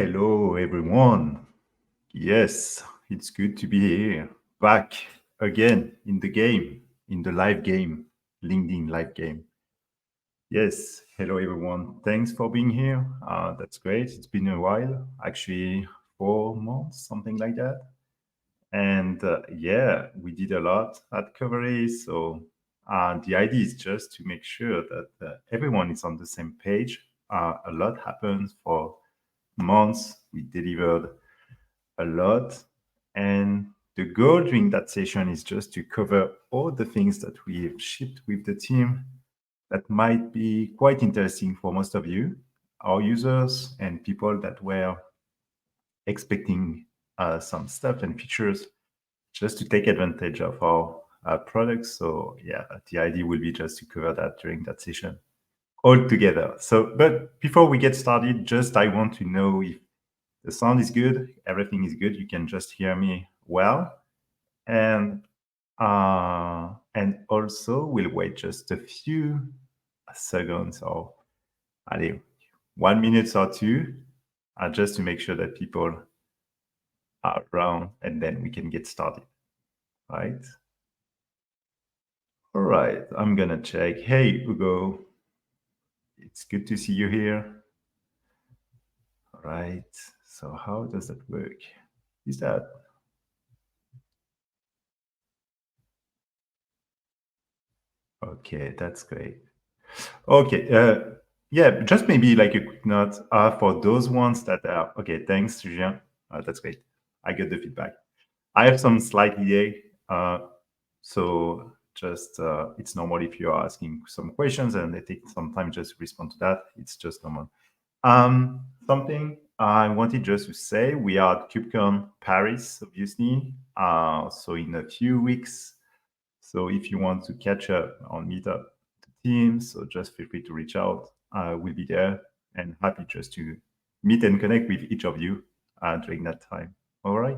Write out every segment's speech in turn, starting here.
Hello, everyone. Yes, it's good to be here, back again in the game, in the live game, LinkedIn live game. Yes, hello, everyone. Thanks for being here. That's great. It's been a while, actually, 4 months, something like that. And yeah, we did a lot at Qovery. So the idea is just to make sure that everyone is on the same page. A lot happens for months. We delivered a lot. And the goal during that session is just to cover all the things that we've shipped with the team that might be quite interesting for most of you, our users, and people that were expecting some stuff and features just to take advantage of our products. So yeah, the idea will be just to cover that during that session all together. So, but before we get started, just I want to know if the sound is good, everything is good. You can just hear me well, and also we'll wait just a few seconds or allez, 1 minute or two, just to make sure that people are around, and then we can get started. Right? All right. I'm gonna check. Hey, Hugo, it's good to see you here. All right. So how does that work? Is that okay? That's great. Okay. Yeah, just maybe like a quick note for those ones that are okay. Thanks, Julien. That's great. I get the feedback. I have some slight delay, so just it's normal if you're asking some questions and they take some time just to respond to that. It's just normal. Something I wanted just to say: we are at KubeCon Paris, obviously. So in a few weeks. So if you want to catch up on Meetup team, so just feel free to reach out. We'll be there and happy just to meet and connect with each of you during that time. All right.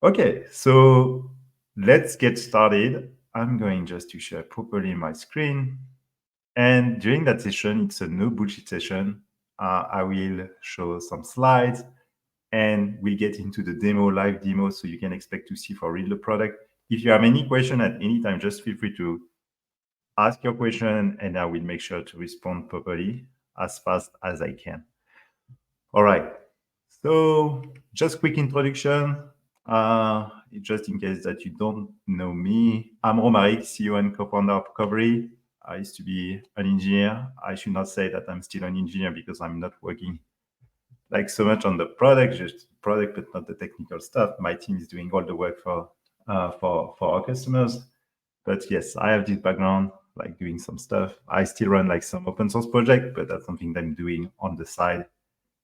Okay, so let's get started. I'm going just to share properly my screen. And during that session, it's a no bullshit session. I will show some slides and we'll get into the demo, live demo, so you can expect to see for real the product. If you have any question at any time, just feel free to ask your question and I will make sure to respond properly as fast as I can. All right. So just quick introduction. Just in case that you don't know me, I'm Romaric, CEO and co-founder of Qovery. I used to be an engineer. I should not say that I'm still an engineer because I'm not working like so much on the product, just product, but not the technical stuff. My team is doing all the work for our customers. But yes, I have this background, like doing some stuff. I still run like some open source project, but that's something that I'm doing on the side.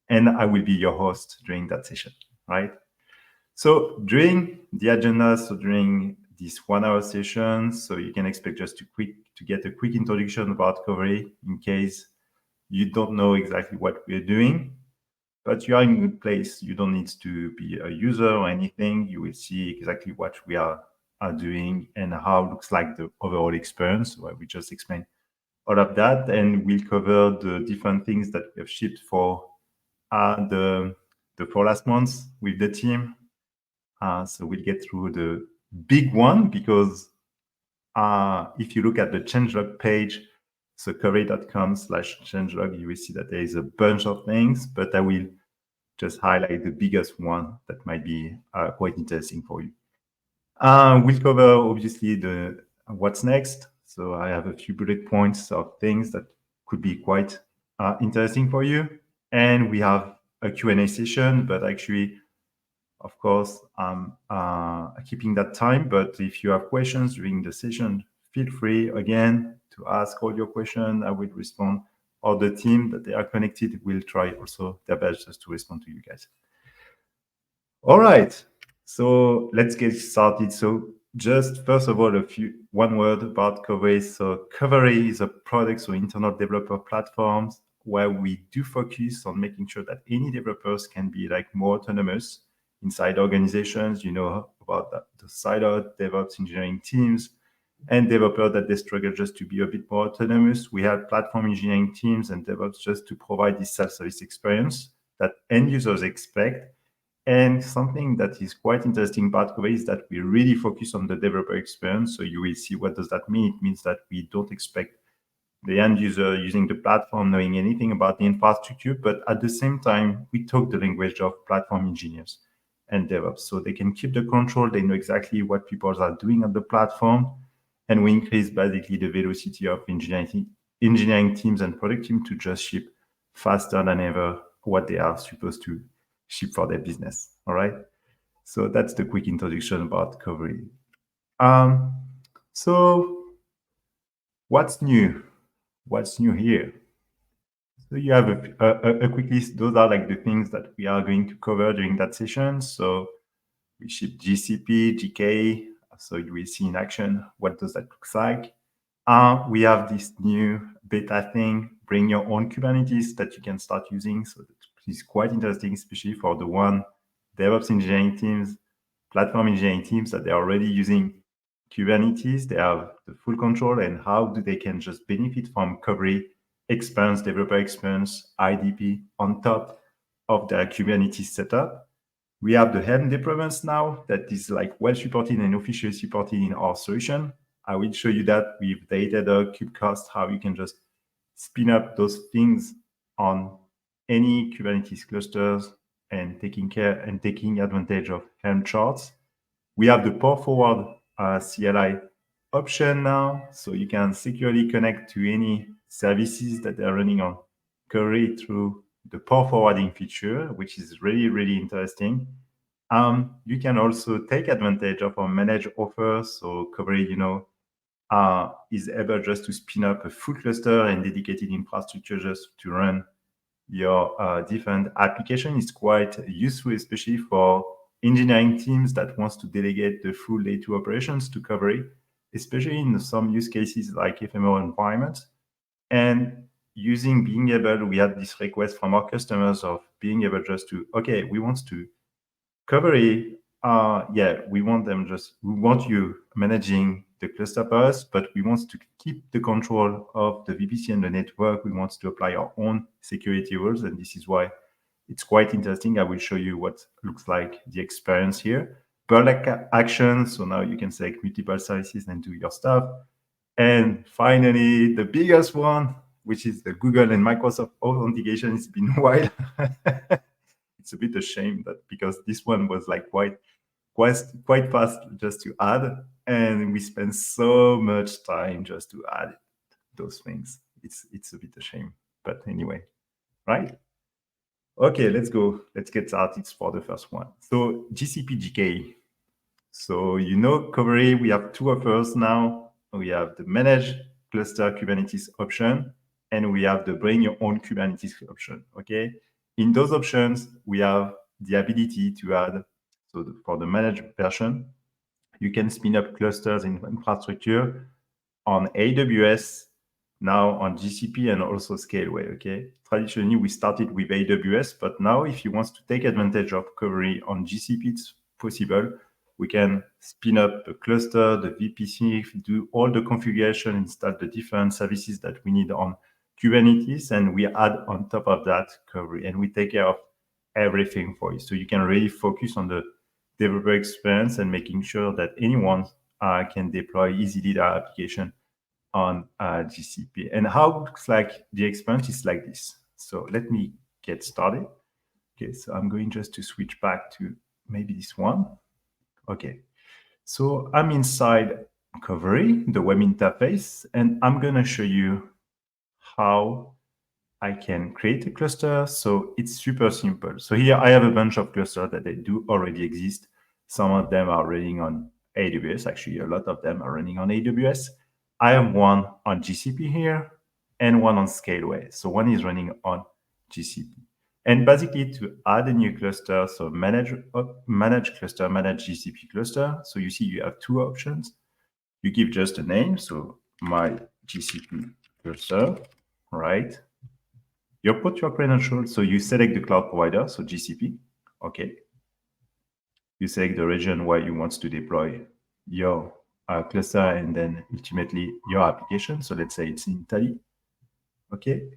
And I will be your host during that session, right? So during the agenda, so during this 1 hour session, so you can expect just to get a quick introduction about Qovery in case you don't know exactly what we're doing, but you are in a good place. You don't need to be a user or anything. You will see exactly what we are doing and how it looks like the overall experience, where we just explained all of that. And we'll cover the different things that we have shipped for the 4 last months with the team. So we'll get through the big one because if you look at the changelog page, so qovery.com/changelog, you will see that there is a bunch of things, but I will just highlight the biggest one that might be quite interesting for you. We'll cover obviously the what's next. So I have a few bullet points of things that could be quite interesting for you. And we have a Q&A session, but actually, of course, I'm keeping that time. But if you have questions during the session, feel free again to ask all your questions. I will respond, or the team that they are connected will try also their best just to respond to you guys. All right, so let's get started. So just first of all, one word about Qovery. So Qovery is a product, so internal developer platforms, where we do focus on making sure that any developers can be like more autonomous inside organizations. You know about the siloed DevOps engineering teams and developers that they struggle just to be a bit more autonomous. We have platform engineering teams and DevOps just to provide this self-service experience that end users expect. And something that is quite interesting about Qovery is that we really focus on the developer experience. So you will see, what does that mean? It means that we don't expect the end user using the platform knowing anything about the infrastructure, but at the same time, we talk the language of platform engineers and DevOps. So they can keep the control, they know exactly what people are doing on the platform, and we increase basically the velocity of engineering teams and product teams to just ship faster than ever what they are supposed to ship for their business. All right. So that's the quick introduction about Qovery. So what's new? What's new here? So you have a quick list. Those are like the things that we are going to cover during that session. So we ship GCP GKE. So you will see in action what does that look like. We have this new beta thing, bring your own Kubernetes that you can start using. So that is quite interesting, especially for the one DevOps engineering teams, platform engineering teams that they're already using Kubernetes. They have the full control, and how do they can just benefit from Qovery experience, developer experience, IDP on top of their Kubernetes setup. We have the Helm deployments now that is like well supported and officially supported in our solution. I will show you that with Datadog, Kubecast, how you can just spin up those things on any Kubernetes clusters and taking advantage of Helm charts. We have the port forward CLI option now, so you can securely connect to any services that are running on Qovery through the port forwarding feature, which is really, really interesting. You can also take advantage of our managed offers. So Qovery, is able just to spin up a full cluster and dedicated infrastructure just to run your different application. Is quite useful, especially for engineering teams that wants to delegate the full day to operations to Qovery, especially in some use cases like ephemeral environments. And being able, we had this request from our customers of being able just to, okay, we want to Qovery, we want you managing the cluster for us, but we want to keep the control of the VPC and the network. We want to apply our own security rules, and this is why it's quite interesting. I will show you what looks like the experience here. Like action, so now you can select multiple services and do your stuff. And finally, the biggest one, which is the Google and Microsoft authentication. It's been a while. It's a bit a shame that because this one was like quite fast just to add, and we spent so much time just to add those things. It's a bit a shame, but anyway, right? Okay, let's go. Let's get started for the first one. So GCP GKE. So Qovery, we have two offers now. We have the managed cluster Kubernetes option, and we have the bring your own Kubernetes option. Okay. In those options, we have the ability to add, so for the managed version, you can spin up clusters in infrastructure on AWS, now on GCP, and also Scaleway, okay? Traditionally, we started with AWS, but now if you want to take advantage of Qovery on GCP, it's possible. We can spin up a cluster, the VPC, do all the configuration, install the different services that we need on Kubernetes, and we add on top of that Qovery, and we take care of everything for you. So you can really focus on the developer experience and making sure that anyone can deploy easily their application on GCP. And how it looks like the experience is like this. So let me get started. Okay, so I'm going just to switch back to maybe this one. Okay, so I'm inside Qovery, the web interface, and I'm going to show you how I can create a cluster. So it's super simple. So here I have a bunch of clusters that they do already exist. Some of them are running on AWS. Actually, a lot of them are running on AWS. I have one on GCP here and one on Scaleway. So one is running on GCP. And basically to add a new cluster, so manage cluster, manage GCP cluster. So you see you have two options. You give just a name. So my GCP cluster, right? You put your credentials. So you select the cloud provider, so GCP. Okay. You select the region where you want to deploy your cluster and then ultimately your application. So let's say it's in Italy. Okay.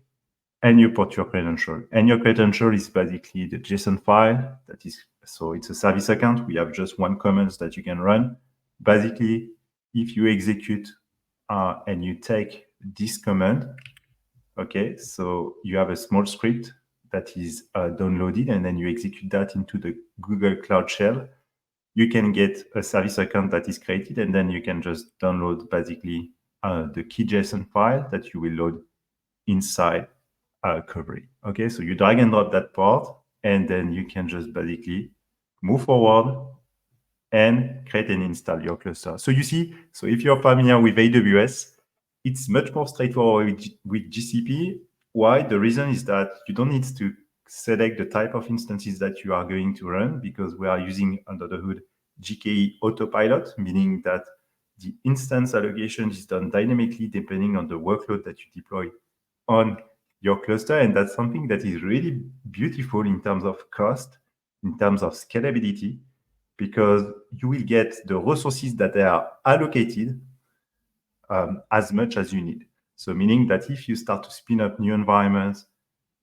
and you put your credential. And your credential is basically the JSON file that is, so it's a service account. We have just one command that you can run. Basically, if you execute and you take this command, okay, so you have a small script that is downloaded, and then you execute that into the Google Cloud Shell. You can get a service account that is created, and then you can just download basically the key JSON file that you will load inside Qovery. Okay, so you drag and drop that part, and then you can just basically move forward and create and install your cluster. So you see, so if you're familiar with AWS, it's much more straightforward with GCP. Why? The reason is that you don't need to select the type of instances that you are going to run, because we are using under the hood GKE autopilot, meaning that the instance allocation is done dynamically depending on the workload that you deploy on your cluster. And that's something that is really beautiful in terms of cost, in terms of scalability, because you will get the resources that are allocated as much as you need. So meaning that if you start to spin up new environments,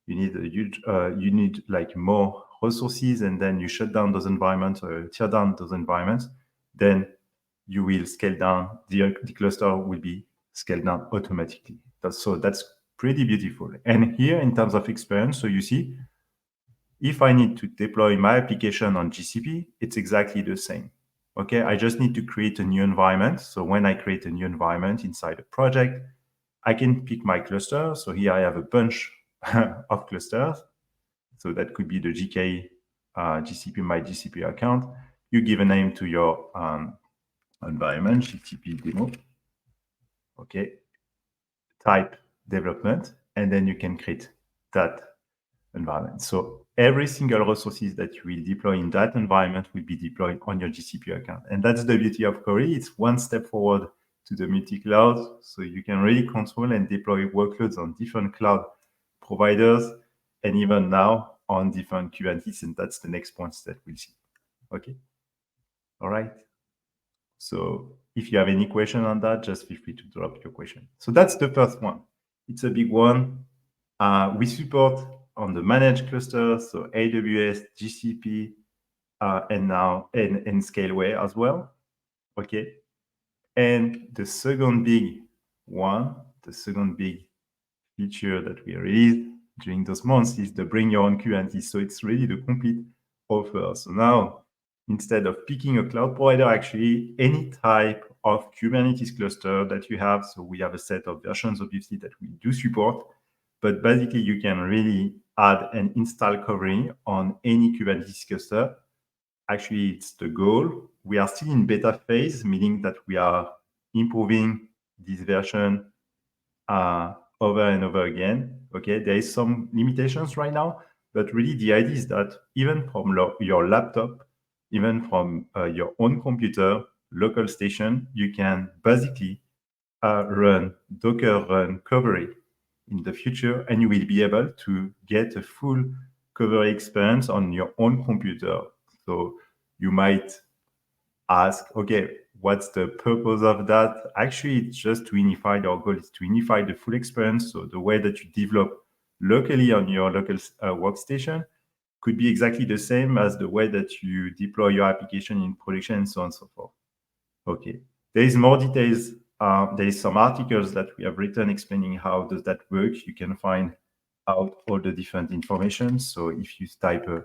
you need a huge, you need like more resources, and then you shut down those environments or tear down those environments, then you will scale down, the cluster will be scaled down automatically. So that's pretty beautiful. And here in terms of experience, so you see, if I need to deploy my application on GCP, it's exactly the same. Okay, I just need to create a new environment. So when I create a new environment inside a project, I can pick my cluster. So here I have a bunch of clusters. So that could be the GKE GCP, my GCP account. You give a name to your environment, GCP demo. Okay, type development, and then you can create that environment. So every single resources that you will deploy in that environment will be deployed on your GCP account. And that's the beauty of Qovery. It's one step forward to the multi-cloud. So you can really control and deploy workloads on different cloud providers, and even now on different Kubernetes. And that's the next points that we'll see. Okay. All right. So if you have any question on that, just feel free to drop your question. So that's the first one. It's a big one. We support on the managed clusters, so AWS, GCP, and now and Scaleway as well. Okay. And the second big one, the second big feature that we released during those months is the bring your own Kubernetes. So it's really the complete offer. So now, instead of picking a cloud provider, actually any type of Kubernetes cluster that you have, so we have a set of versions obviously that we do support, but basically you can really add and install Qovery on any Kubernetes cluster. Actually, it's the goal. We are still in beta phase, meaning that we are improving this version over and over again. Okay, there is some limitations right now, but really the idea is that even from your laptop, even from your own computer, local station, you can basically run Docker run Qovery in the future, and you will be able to get a full Qovery experience on your own computer. So you might ask, okay, what's the purpose of that? Actually, it's just to unify. Our goal is to unify the full experience. So the way that you develop locally on your local workstation could be exactly the same as the way that you deploy your application in production, and so on and so forth. Okay, there is more details. There is some articles that we have written explaining how does that work. You can find out all the different information. So if you type a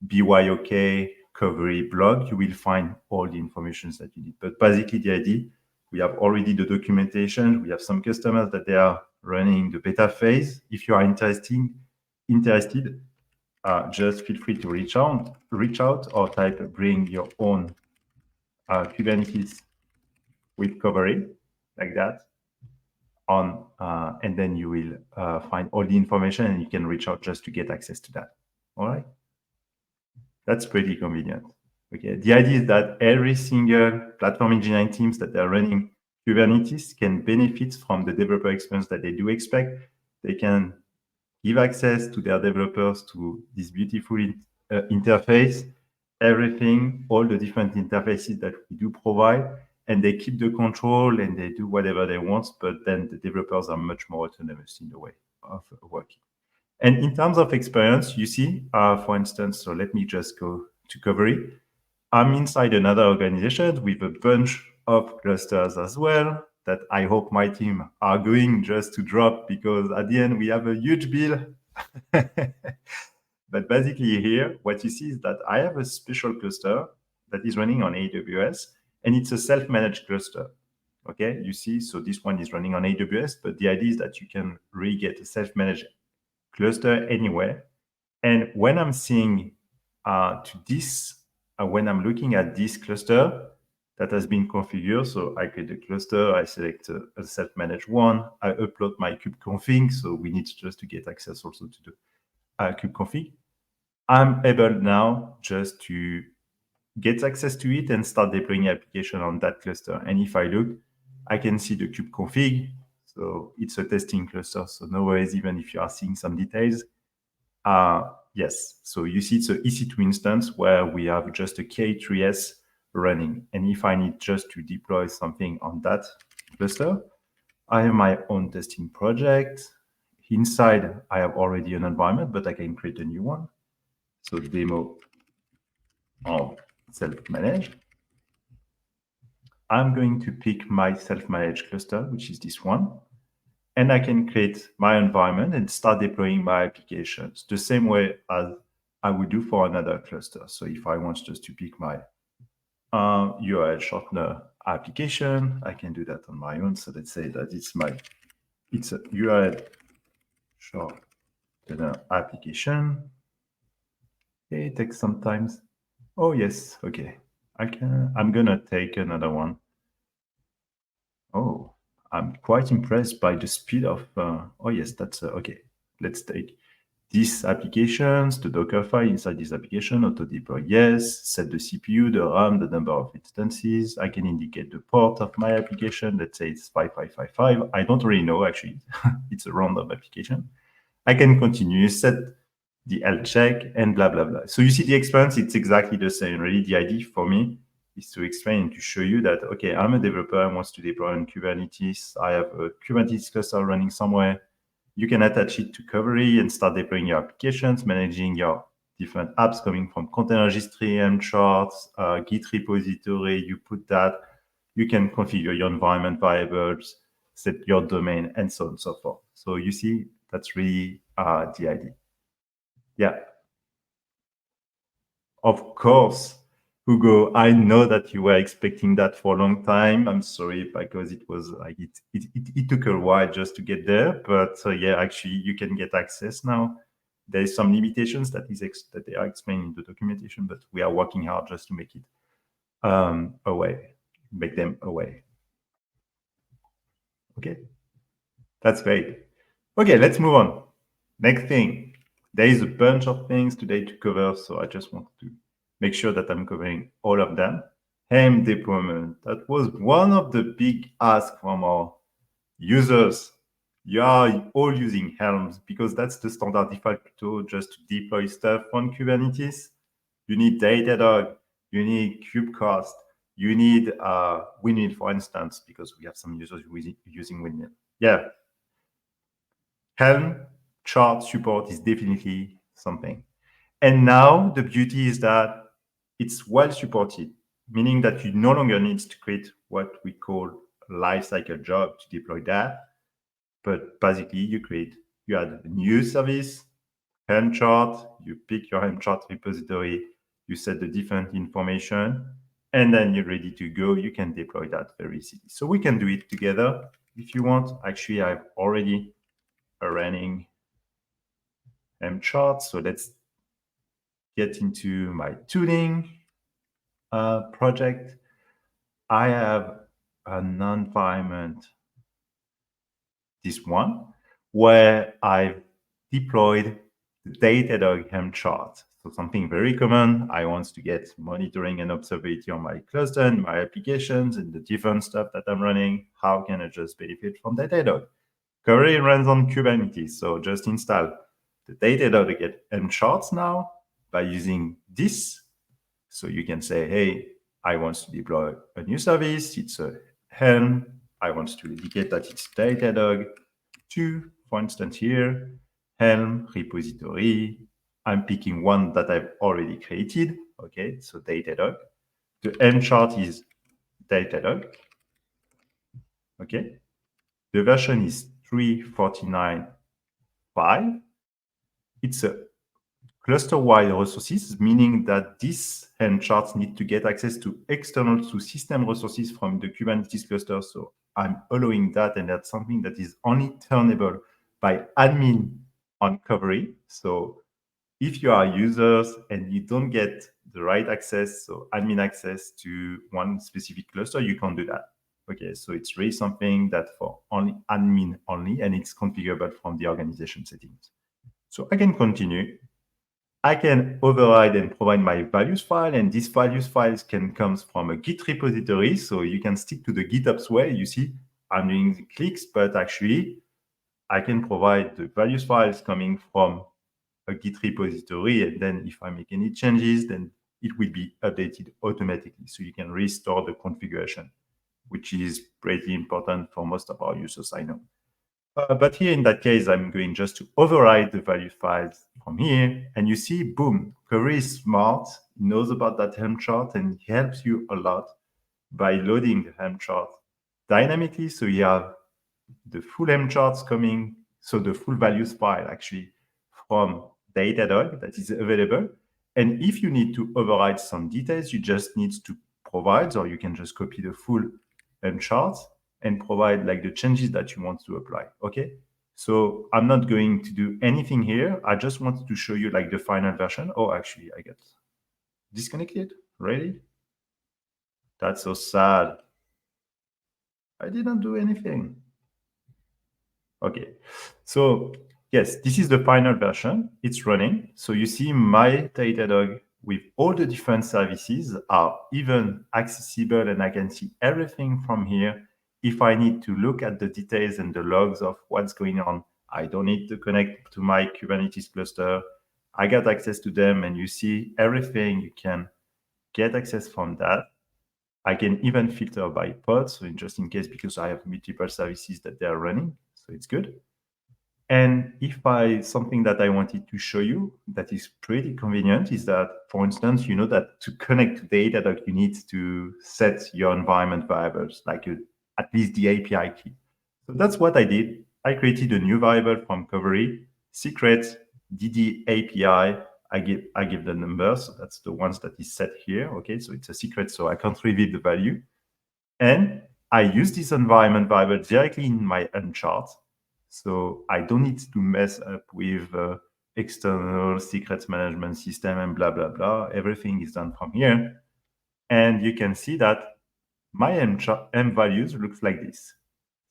BYOK Qovery blog, you will find all the information that you need. But basically the idea, we have already the documentation. We have some customers that they are running the beta phase. If you are interested, just feel free to reach out or type bring your own Kubernetes with Qovery, like that, on, and then you will find all the information, and you can reach out just to get access to that. All right, that's pretty convenient. Okay, the idea is that every single platform engineering teams that are running Kubernetes can benefit from the developer experience that they do expect. They can give access to their developers to this beautiful interface, everything, all the different interfaces that we do provide, and they keep the control and they do whatever they want, but then the developers are much more autonomous in the way of working. And in terms of experience, you see, for instance, so let me just go to Qovery. I'm inside another organization with a bunch of clusters as well that I hope my team are going just to drop, because at the end we have a huge bill. But basically here, what you see is that I have a special cluster that is running on AWS, and it's a self-managed cluster. Okay, you see, so this one is running on AWS, but the idea is that you can really get a self-managed cluster anywhere. And when I'm seeing to this, when I'm looking at this cluster that has been configured, so I create a cluster, I select a self-managed one, I upload my kubeconfig, so we need just to get access also to the kubeconfig. I'm able now just to get access to it and start deploying application on that cluster. And if I look, I can see the kubeconfig. So it's a testing cluster, so no worries, even if you are seeing some details. Yes, so you see it's an EC2 instance where we have just a K3s running. And if I need just to deploy something on that cluster, I have my own testing project. Inside, I have already an environment, but I can create a new one. So demo of self-managed. I'm going to pick my self-managed cluster, which is this one. And I can create my environment and start deploying my applications the same way as I would do for another cluster. So if I want just to pick my URL shortener application, I can do that on my own. So let's say that it's a URL shortener application. Okay, it takes some time. Oh yes, okay. I'm gonna take another one. Oh, I'm quite impressed by the speed of, oh yes, that's, okay. Let's take these applications, the Docker file inside this application, auto deploy, yes, set the CPU, the RAM, the number of instances. I can indicate the port of my application. Let's say it's 5555. I don't really know, actually. It's a random application. I can continue, set the health check, and blah, blah, blah. So you see the experience, it's exactly the same. Really, the idea for me is to explain and to show you that, okay, I'm a developer, I want to deploy on Kubernetes. I have a Kubernetes cluster running somewhere. You can attach it to Qovery and start deploying your applications, managing your different apps coming from container registry, M charts, Git repository. You put that. You can configure your environment variables, set your domain, and so on and so forth. So you see, that's really the idea. Yeah. Of course, Hugo, I know that you were expecting that for a long time. I'm sorry, because it was like it took a while just to get there. But yeah, actually, you can get access now. There is some limitations that they are explained in the documentation, but we are working hard just to make it make them away. Okay, that's great. Okay, let's move on. Next thing, there is a bunch of things today to cover, so I just want to make sure that I'm covering all of them. Helm deployment, that was one of the big asks from our users. You are all using Helms because that's the standard default tool just to deploy stuff on Kubernetes. You need Datadog, you need Kubecast, you need Windmill, for instance, because we have some users using Windmill. Yeah, Helm chart support is definitely something. And now the beauty is that it's well supported, meaning that you no longer need to create what we call a lifecycle job to deploy that. But basically, you add a new service, Helm chart, you pick your Helm chart repository, you set the different information, and then you're ready to go. You can deploy that very easily. So we can do it together if you want. Actually, I've already a running Helm chart. So let's get into my tooling project. I have an environment, this one, where I've deployed the Datadog Helm chart. So something very common. I want to get monitoring and observability on my cluster and my applications and the different stuff that I'm running. How can I just benefit from Datadog? Qovery runs on Kubernetes, so just install the Datadog Helm charts now by using this. So you can say, hey, I want to deploy a new service. It's a Helm. I want to indicate that it's Datadog 2, for instance, here. Helm repository. I'm picking one that I've already created. Okay, so Datadog. The M chart is Datadog. Okay, the version is 349.5. It's a cluster-wide resources, meaning that these Helm charts need to get access to external to system resources from the Kubernetes cluster. So I'm allowing that, and that's something that is only turnable by admin on Qovery. So if you are users and you don't get the right access, so admin access to one specific cluster, you can't do that. Okay, so it's really something that for only admin only, and it's configurable from the organization settings. So I can continue. I can override and provide my values file, and these values files can come from a Git repository. So you can stick to the GitOps way. You see, I'm doing the clicks, but actually I can provide the values files coming from a Git repository. And then if I make any changes, then it will be updated automatically. So you can restore the configuration, which is pretty important for most of our users, I know. But here in that case, I'm going just to override the value files from here. And you see, boom, Qovery is smart, knows about that Helm chart, and helps you a lot by loading the Helm chart dynamically. So you have the full Helm charts coming, so the full values file actually from Datadog that is available. And if you need to override some details, you just need to provide, or you can just copy the full Helm charts and provide like the changes that you want to apply. Okay. So I'm not going to do anything here. I just wanted to show you like the final version. Oh, actually, I got disconnected. Really? That's so sad. I didn't do anything. Okay. So yes, this is the final version. It's running. So you see my Datadog with all the different services are even accessible, and I can see everything from here. If I need to look at the details and the logs of what's going on, I don't need to connect to my Kubernetes cluster. I got access to them, and you see everything. You can get access from that. I can even filter by pod, so just in case, because I have multiple services that they are running, so it's good. And if something that I wanted to show you that is pretty convenient is that, for instance, you know that to connect to Datadog, you need to set your environment variables, like at least the API key. So that's what I did. I created a new variable from Qovery, secret DD API. I give the numbers. So that's the ones that is set here. Okay, so it's a secret, so I can't reveal the value. And I use this environment variable directly in my Helm chart. So I don't need to mess up with external secrets management system and blah, blah, blah. Everything is done from here. And you can see that my M values looks like this.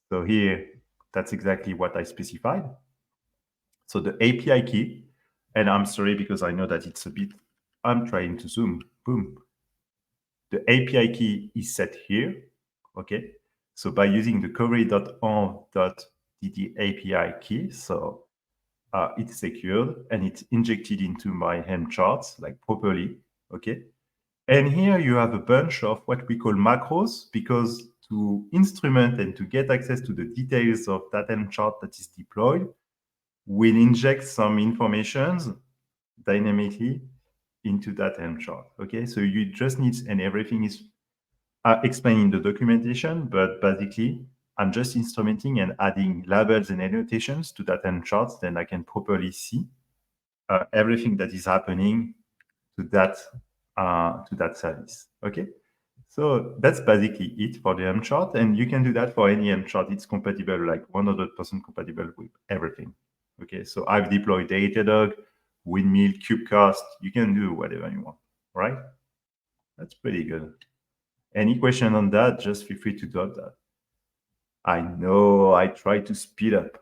So here, that's exactly what I specified. So the API key, and I'm sorry because I know that it's a bit, I'm trying to zoom, boom. The API key is set here, okay? So by using the Qovery.on.dd API key, so it's secured and it's injected into my Helm charts like properly, okay? And here you have a bunch of what we call macros, because to instrument and to get access to the details of that Helm chart that is deployed, we'll inject some informations dynamically into that Helm chart, okay? So you just need, and everything is explained in the documentation, but basically, I'm just instrumenting and adding labels and annotations to that Helm charts, then I can properly see everything that is happening to that service. Okay, so that's basically it for the Helm chart, and you can do that for any Helm chart. It's compatible, like 100% compatible with everything. Okay, so I've deployed Datadog, Windmill, Kubecast. You can do whatever you want, right? That's pretty good. Any question on that, just feel free to drop that. I know I try to speed up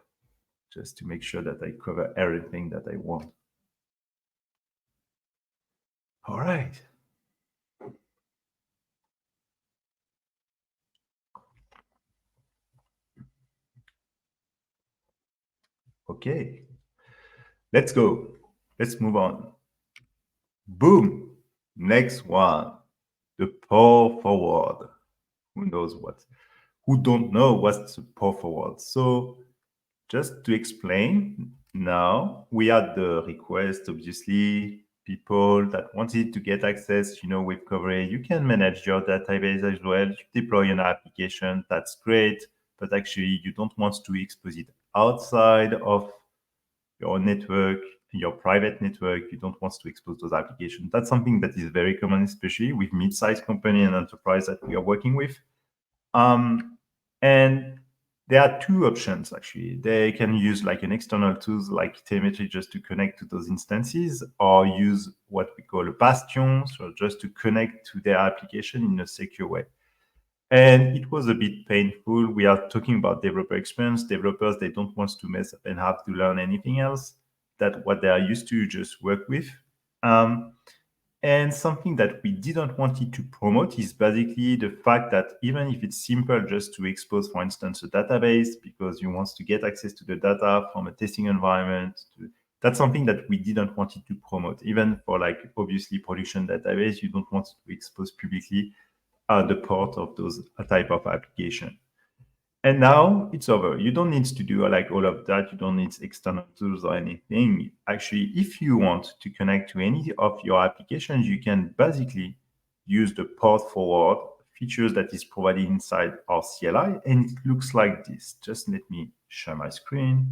just to make sure that I cover everything that I want. All right. Okay. Let's go. Let's move on. Boom. Next one. The pour forward. Who knows what? Who don't know what's the pour forward? So just to explain, now we had the request, obviously, people that wanted to get access, with Qovery. You can manage your database as well. You deploy an application, that's great, but actually you don't want to expose it outside of your network, your private network. You don't want to expose those applications. That's something that is very common, especially with mid-sized company and enterprise that we are working with. And there are two options, actually. They can use like an external tools like telemetry just to connect to those instances, or use what we call a bastion, so just to connect to their application in a secure way. And it was a bit painful. We are talking about developer experience. Developers, they don't want to mess up and have to learn anything else. That what they are used to just work with. And something that we didn't want it to promote is basically the fact that even if it's simple just to expose, for instance, a database because you want to get access to the data from a testing environment, that's something that we didn't want it to promote. Even for like obviously production database, you don't want to expose publicly the port of those type of application. And now it's over. You don't need to do like all of that. You don't need external tools or anything. Actually, if you want to connect to any of your applications, you can basically use the port forward features that is provided inside our CLI. And it looks like this. Just let me share my screen.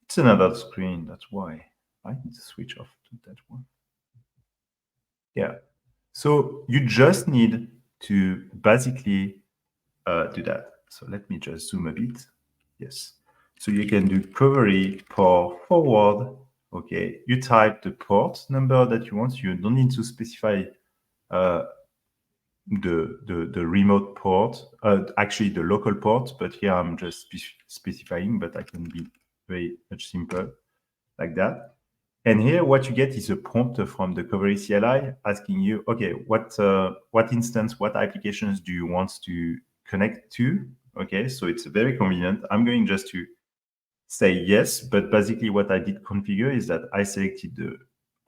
It's another screen. That's why I need to switch off to that one. Yeah. So you just need to basically do that. So let me just zoom a bit. Yes. So you can do Qovery port forward. Okay. You type the port number that you want. You don't need to specify the remote port, actually the local port, but here I'm just specifying, but I can be very much simple like that. And here, what you get is a prompt from the Qovery CLI asking you, okay, what instance, what applications do you want to connect to? Okay, so it's very convenient. I'm going just to say yes, but basically what I did configure is that I selected the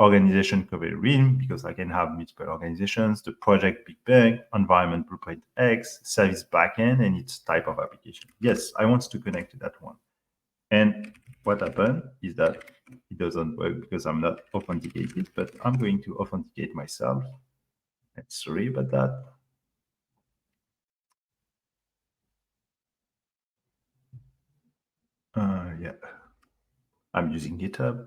organization Qovery realm because I can have multiple organizations, the project Big Bang, environment blueprint X, service backend, and its type of application. Yes, I want to connect to that one. And what happened is that it doesn't work because I'm not authenticated, but I'm going to authenticate myself. And sorry about that. Yeah, I'm using GitHub.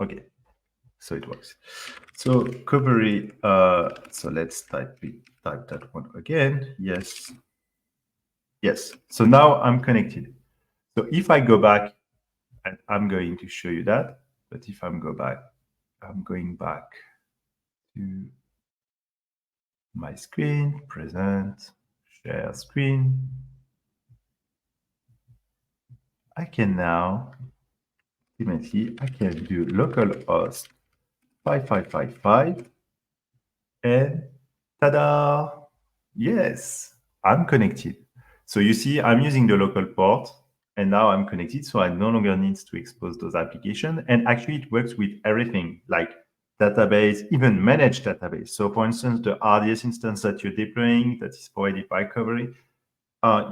Okay, so it works. So Qovery, so let's type that one again. Yes. Yes. So now I'm connected. So if I go back, and I'm going to show you that, but if I'm going back to my screen, present, share screen. I can now, ultimately, I can do localhost 5555 and ta-da! Yes, I'm connected. So you see, I'm using the local port and now I'm connected. So I no longer need to expose those applications. And actually it works with everything like database, even managed database. So for instance, the RDS instance that you're deploying that is provided by Qovery,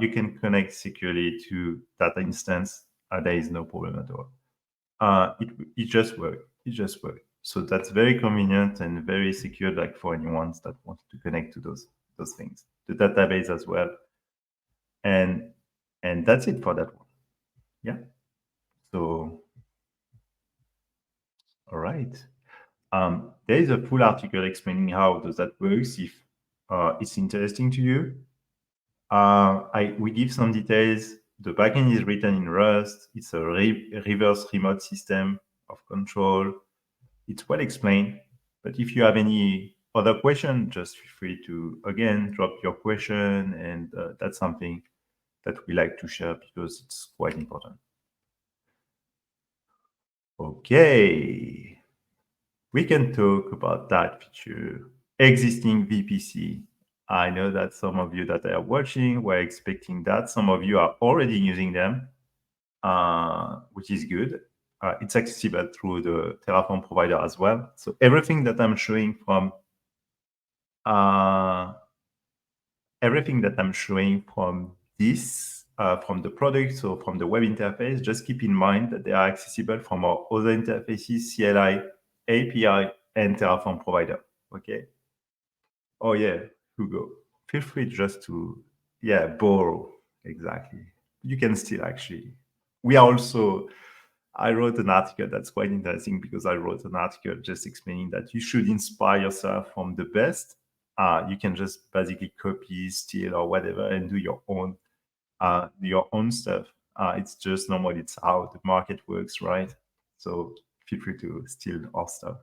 you can connect securely to that instance. There is no problem at all. It just works. It just works. So that's very convenient and very secure, like for anyone that wants to connect to those things, the database as well. And that's it for that one. Yeah. So all right. There is a full article explaining how does that works if it's interesting to you. We give some details. The backend is written in Rust. It's a reverse remote system of control. It's well explained. But if you have any other question, just feel free to, again, drop your question. And that's something that we like to share because it's quite important. Okay. We can talk about that feature, existing VPC. I know that some of you that are watching were expecting that. Some of you are already using them, which is good. It's accessible through the Terraform provider as well. So everything that I'm showing from everything that I'm showing from this, from the product, so from the web interface, just keep in mind that they are accessible from our other interfaces, CLI, API, and Terraform provider. Okay. Oh yeah, Hugo, feel free just to, yeah, borrow. Exactly. You can still actually. We are also, I wrote an article that's quite interesting because I wrote an article just explaining that you should inspire yourself from the best. You can just basically copy, steal, or whatever, and do your own stuff. It's just normal. It's how the market works, right? So feel free to steal our stuff.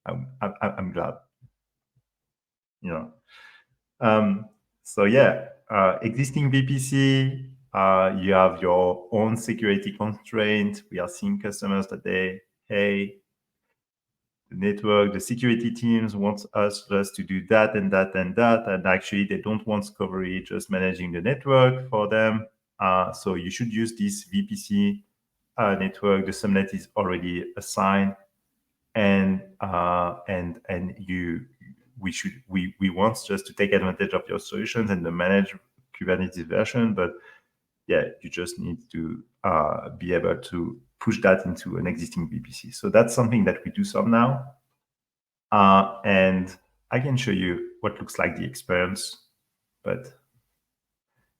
I'm glad, you know. So yeah, existing VPC, you have your own security constraint. We are seeing customers that hey, the network, the security teams want us just to do that and that and that, and actually they don't want Qovery just managing the network for them. So you should use this VPC network. The subnet is already assigned, and we want just to take advantage of your solutions and the managed Kubernetes version, but yeah, you just need to be able to push that into an existing VPC. So that's something that we do some now. And I can show you what looks like the experience, but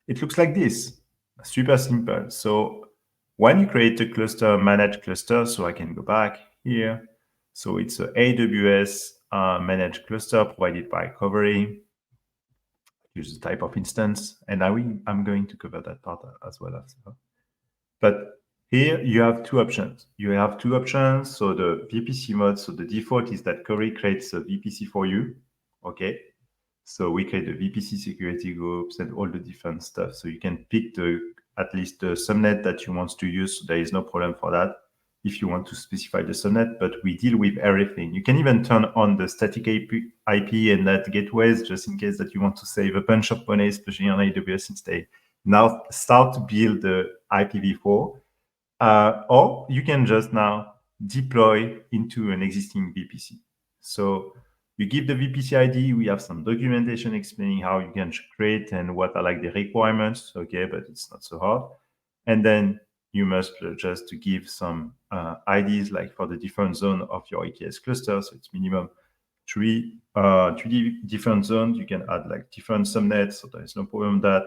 it looks like this, super simple. So when you create a cluster, managed cluster, so I can go back here. So it's a AWS managed cluster provided by Qovery. Use the type of instance, and I'm going to cover that part as well as well. But here you have two options. You have two options. So the VPC mode, so the default is that Qovery creates a VPC for you. Okay. So we create the VPC security groups and all the different stuff. So you can pick at least the subnet that you want to use. So there is no problem for that if you want to specify the subnet, but we deal with everything. You can even turn on the static IP and net gateways just in case that you want to save a bunch of money, especially on AWS, since they now start to build the IPv4. Or you can just now deploy into an existing VPC. So you give the VPC ID. We have some documentation explaining how you can create and what are like the requirements. Okay, but it's not so hard. And then you must just to give some IDs like for the different zone of your EKS cluster. So it's minimum three different zones. You can add like different subnets, so there is no problem with that.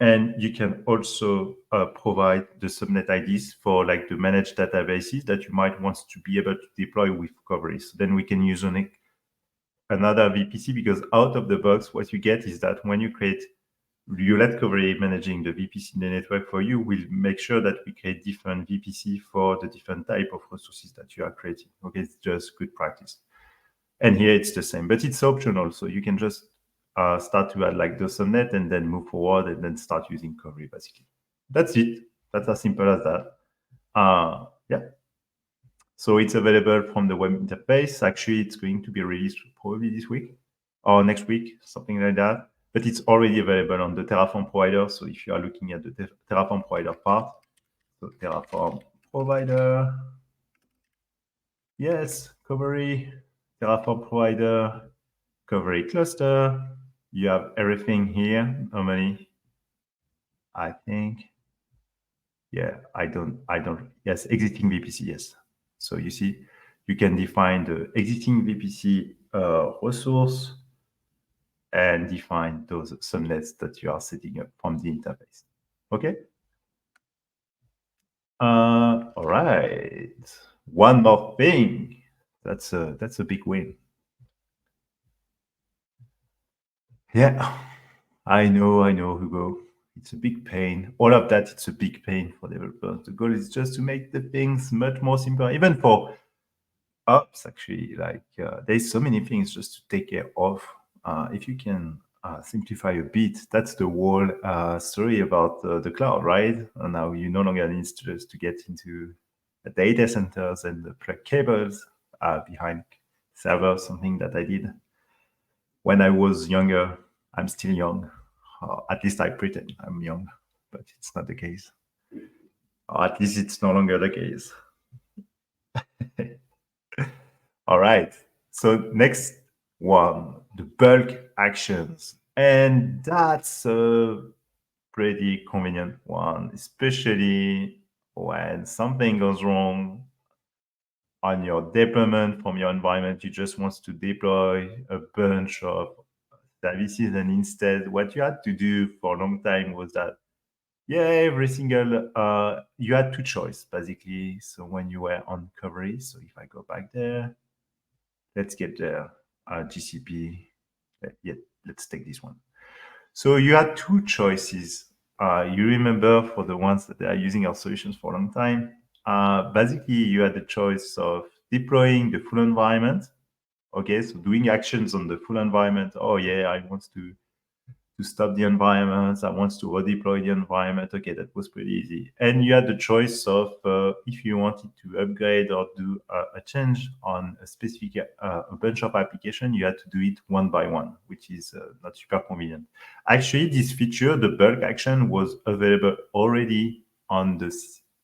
And you can also provide the subnet IDs for like the managed databases that you might want to be able to deploy with Qovery. So then we can use another VPC, because out of the box, what you get is that when you let Qovery managing the VPC in the network for you, we'll make sure that we create different VPC for the different type of resources that you are creating. Okay, it's just good practice. And here it's the same, but it's optional. So you can just start to add like the subnet and then move forward and then start using Qovery, basically. That's it. That's as simple as that. Yeah. So it's available from the web interface. Actually, it's going to be released probably this week or next week, something like that. But it's already available on the Terraform provider. So if you are looking at the Terraform provider part, so Terraform provider, yes, Qovery, Terraform provider, Qovery cluster. You have everything here. Normally, I think, yeah, I don't, yes, existing VPC, yes. So you see, you can define the existing VPC resource and define those subnets that you are setting up from the interface. Okay. All right. One more thing. That's a big win. Yeah, I know, Hugo. It's a big pain. All of that, it's a big pain for developers. The goal is just to make the things much more simple, even for ops, actually. Like, there's so many things just to take care of. If you can simplify a bit, that's the whole story about the cloud, right? And now you no longer need to get into the data centers and plug cables behind servers, something that I did when I was younger. I'm still young. At least I pretend I'm young, but it's not the case. Or at least it's no longer the case. All right. So next one, the bulk actions. And that's a pretty convenient one, especially when something goes wrong on your deployment from your environment. You just want to deploy a bunch of services, and instead what you had to do for a long time was that, yeah, every single, you had two choices basically. So when you were on Qovery, so if I go back there, let's get there, GCP, yeah, let's take this one. So you had two choices. You remember, for the ones that are using our solutions for a long time, basically you had the choice of deploying the full environment. Okay, so doing actions on the full environment. Oh yeah, I want to stop the environment. I want to redeploy the environment. Okay, that was pretty easy. And you had the choice of, if you wanted to upgrade or do a change on a specific, a bunch of application, you had to do it one by one, which is not super convenient. Actually, this feature, the bulk action, was available already on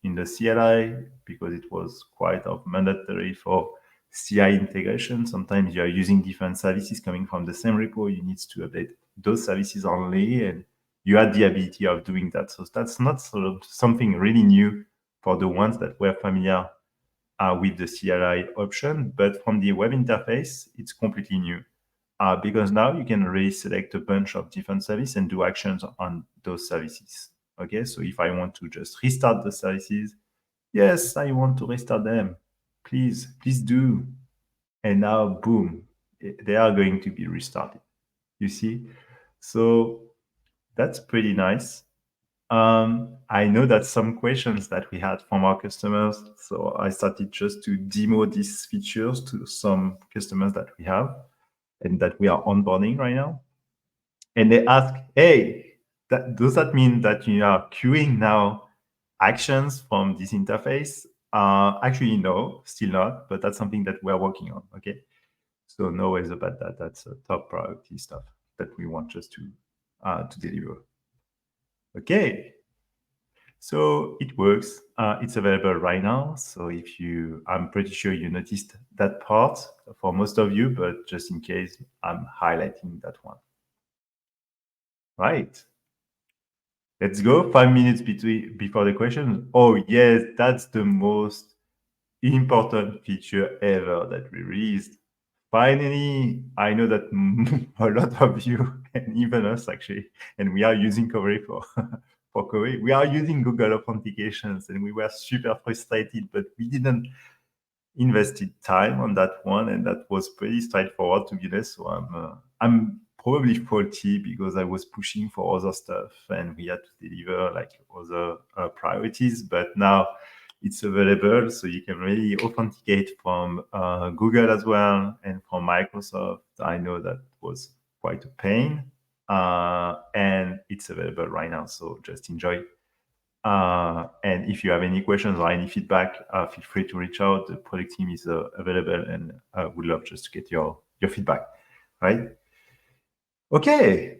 in the CLI, because it was quite of mandatory for CI integration. Sometimes you are using different services coming from the same repo. You need to update those services only, and you had the ability of doing that. So that's not sort of something really new for the ones that were familiar with the CLI option, but from the web interface, it's completely new. Because now you can really select a bunch of different services and do actions on those services. Okay, so if I want to just restart the services, yes, I want to restart them. Please do. And now, boom, they are going to be restarted. You see? So that's pretty nice. I know that some questions that we had from our customers, so I started just to demo these features to some customers that we have and that we are onboarding right now. And they ask, hey, does that mean that you are queuing now actions from this interface? Actually, no, still not, but that's something that we're working on, okay? So no worries about that. That's a top priority stuff that we want just to deliver. Okay, so it works. It's available right now. So if you, I'm pretty sure you noticed that part for most of you, but just in case, I'm highlighting that one. Right. Let's go 5 minutes before the question. Oh yes, that's the most important feature ever that we released. Finally, I know that a lot of you, and even us actually, and we are using Qovery for for Qovery, we are using Google Authentications, and we were super frustrated, but we didn't invested time on that one, and that was pretty straightforward, to be honest. So I'm probably faulty because I was pushing for other stuff, and we had to deliver like other priorities. But now it's available, so you can really authenticate from Google as well and from Microsoft. I know that was quite a pain, and it's available right now. So just enjoy. And if you have any questions or any feedback, feel free to reach out. The product team is available, and would love just to get your feedback. Right? Okay,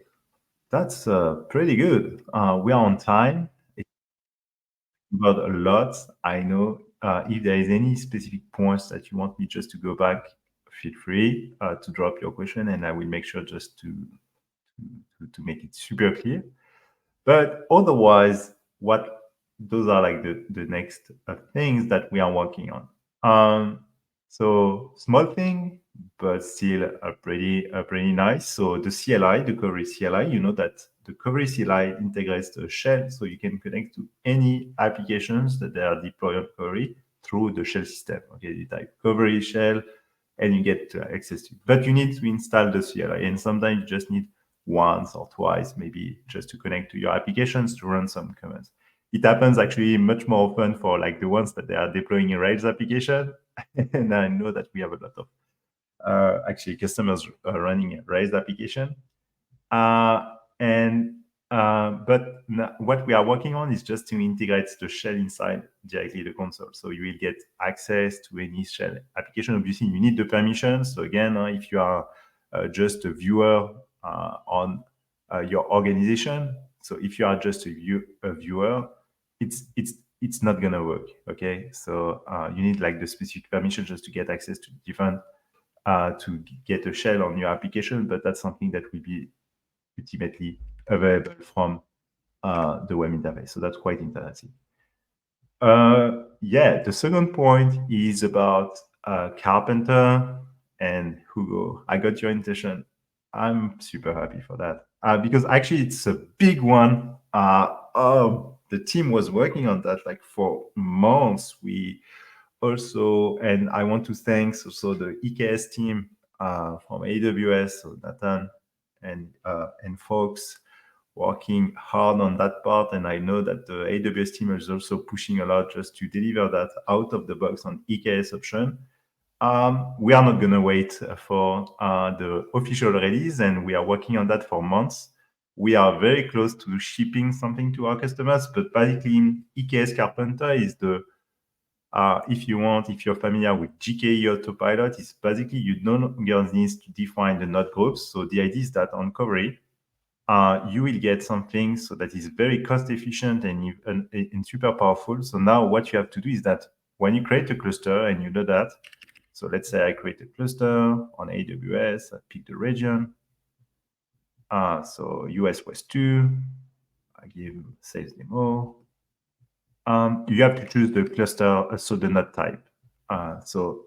that's pretty good. We are on time. It's about a lot. I know. If there is any specific points that you want me just to go back, feel free to drop your question, and I will make sure just to make it super clear. But otherwise, what those are like the next things that we are working on. So small thing, but still pretty nice. So the CLI, the Qovery CLI, you know that the Qovery CLI integrates the shell, so you can connect to any applications that they are deployed on Qovery through the shell system. Okay, you type Qovery shell, and you get access to it. But you need to install the CLI, and sometimes you just need once or twice, maybe just to connect to your applications to run some commands. It happens actually much more often for like the ones that they are deploying a Rails application. And I know that we have a lot of actually customers running a Rails application. And but what we are working on is just to integrate the shell inside directly the console. So you will get access to any shell application. Obviously, you need the permissions. So again, if you are just a viewer on your organization, so if you are just a viewer, it's not gonna work. Okay, so you need like the specific permission just to get access to different to get a shell on your application. But that's something that will be ultimately available from the web interface. So that's quite interesting. Yeah, the second point is about Carpenter and Hugo. I got your invitation. I'm super happy for that because actually it's a big one. The team was working on that like for months. We also, and I want to thank also the EKS team from AWS, so Nathan and folks working hard on that part. And I know that the AWS team is also pushing a lot just to deliver that out of the box on EKS option. We are not going to wait for the official release, and we are working on that for months. We are very close to shipping something to our customers, but basically EKS Carpenter is the if you're familiar with GKE Autopilot, it's basically you no longer need to define the node groups. So the idea is that on Qovery, you will get something so that is very cost efficient and super powerful. So now what you have to do is that when you create a cluster and you know that, so let's say I create a cluster on AWS, I pick the region. So US West 2, I give sales demo. You have to choose the cluster, so the node type. So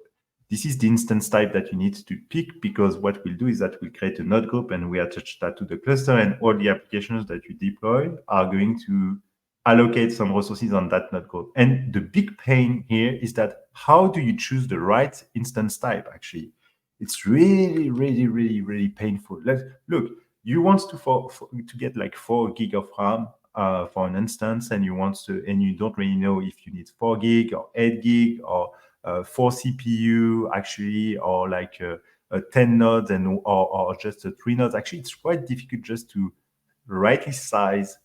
this is the instance type that you need to pick, because what we'll do is that we'll create a node group and we attach that to the cluster, and all the applications that you deploy are going to allocate some resources on that node group. And the big pain here is that how do you choose the right instance type, actually? It's really, really, really, really painful. Look, you want to get like 4 gig of RAM for an instance, and you don't really know if you need 4 gig or 8 gig or 4 CPU actually, or like 10 nodes or just 3 nodes. Actually, it's quite difficult just to rightly size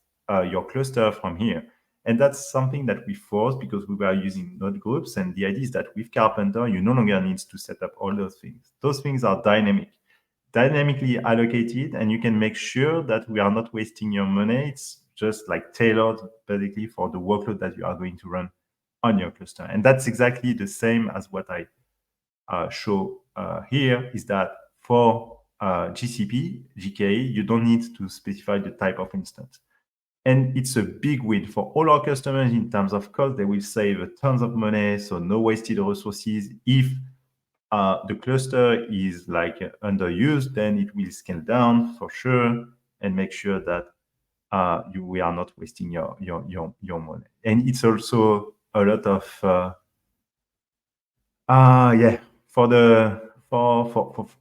your cluster from here. And that's something that we forced because we were using node groups. And the idea is that with Carpenter, you no longer need to set up all those things. Those things are dynamically allocated, and you can make sure that we are not wasting your money. It's just like tailored basically for the workload that you are going to run on your cluster. And that's exactly the same as what I show here, is that for GCP GKE, you don't need to specify the type of instance. And it's a big win for all our customers in terms of cost. They will save tons of money, so no wasted resources. If the cluster is like underused, then it will scale down for sure and make sure that we are not wasting your money. And it's also a lot of yeah, for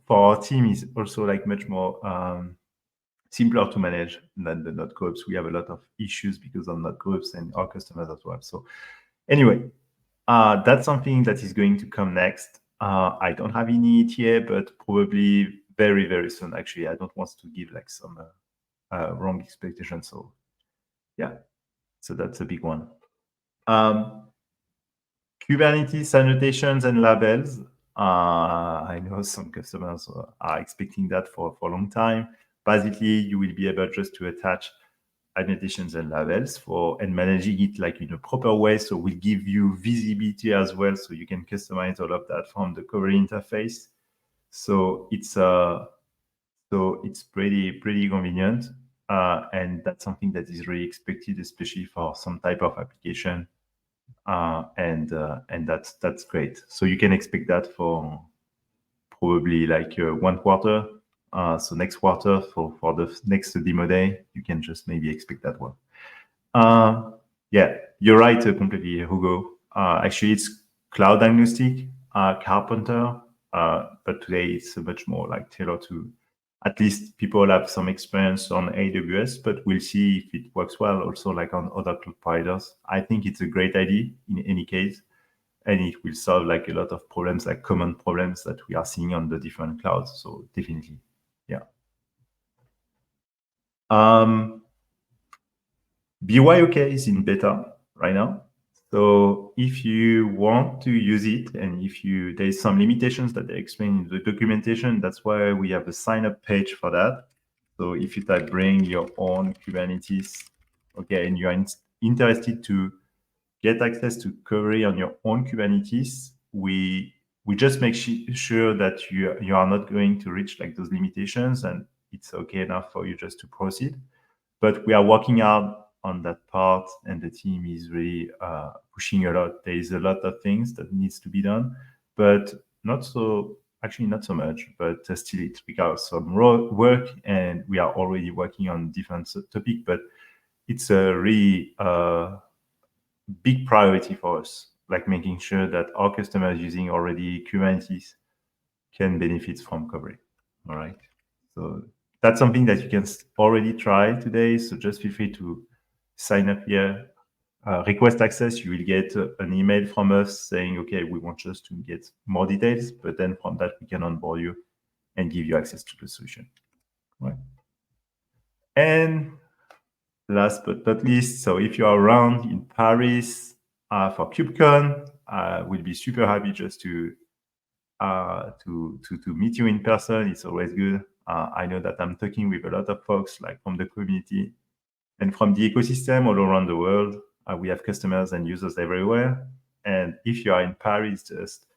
our team is also like much more simpler to manage than the node groups. We have a lot of issues because of node groups and our customers as well. So anyway, that's something that is going to come next. I don't have any ETA, but probably very, very soon. Actually, I don't want to give like some wrong expectations. So yeah, so that's a big one. Kubernetes annotations and labels. I know some customers are expecting that for a long time. Basically, you will be able just to attach annotations and labels and managing it like in a proper way. So we'll give you visibility as well, so you can customize all of that from the Qovery interface. So it's pretty convenient, and that's something that is really expected, especially for some type of application. And that's great. So you can expect that for probably like 1 quarter. So next quarter for the next demo day, you can just maybe expect that one. Yeah, you're right completely, Hugo. Actually, it's cloud agnostic, Carpenter, but today it's much more like tailored to, at least people have some experience on AWS, but we'll see if it works well also like on other cloud providers. I think it's a great idea in any case, and it will solve like a lot of problems, like common problems that we are seeing on the different clouds. So definitely, yeah. BYOK is in beta right now. So if you want to use it, and if there's some limitations that they explain in the documentation, that's why we have a sign up page for that. So if you type bring your own Kubernetes, okay, and you're interested to get access to Qovery on your own Kubernetes, we just make sure that you are not going to reach like those limitations, and it's okay enough for you just to proceed. But we are working hard on that part, and the team is really pushing a lot. There is a lot of things that needs to be done, but not so much, but still it requires some work, and we are already working on different topic, but it's a really big priority for us, like making sure that our customers using already Kubernetes can benefit from Qovery. All right. So that's something that you can already try today. So just feel free to sign up here, request access. You will get an email from us saying, okay, we want just to get more details, but then from that, we can onboard you and give you access to the solution. Right. And last but not least, so if you are around in Paris for KubeCon, we'll be super happy just to meet you in person. It's always good. I know that I'm talking with a lot of folks like from the community and from the ecosystem all around the world. We have customers and users everywhere. And if you are in Paris, just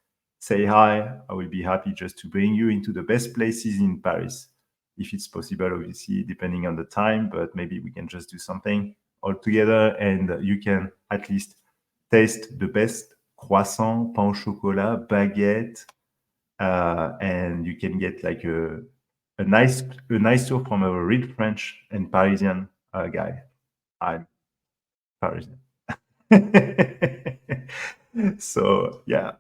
say hi. I will be happy just to bring you into the best places in Paris. If it's possible, obviously, depending on the time, but maybe we can just do something all together and you can at least taste the best croissant, pain au chocolat, baguette, and you can get like a nice tour from a real French and Parisian guy. I'm Parisian. So yeah,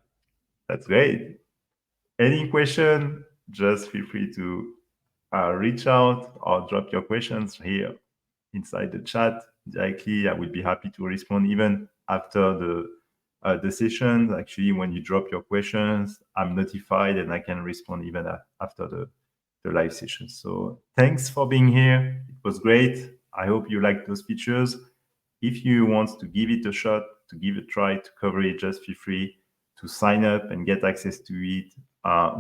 that's great. Any question, just feel free to reach out or drop your questions here inside the chat directly. I would be happy to respond even after the session. Actually, when you drop your questions, I'm notified and I can respond even after the live session. So thanks for being here. It was great. I hope you liked those features. If you want to give it a shot, to give a try to Qovery, just feel free to sign up and get access to it.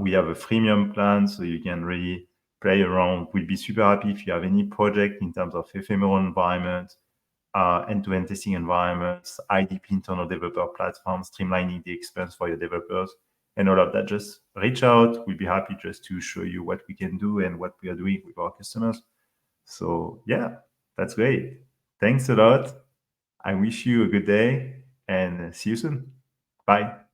We have a freemium plan, so you can really play around. We'll be super happy if you have any project in terms of ephemeral environment, end-to-end testing environments, IDP internal developer platform, streamlining the experience for your developers, and all of that. Just reach out. We'll be happy just to show you what we can do and what we are doing with our customers. So yeah, that's great. Thanks a lot. I wish you a good day and see you soon. Bye.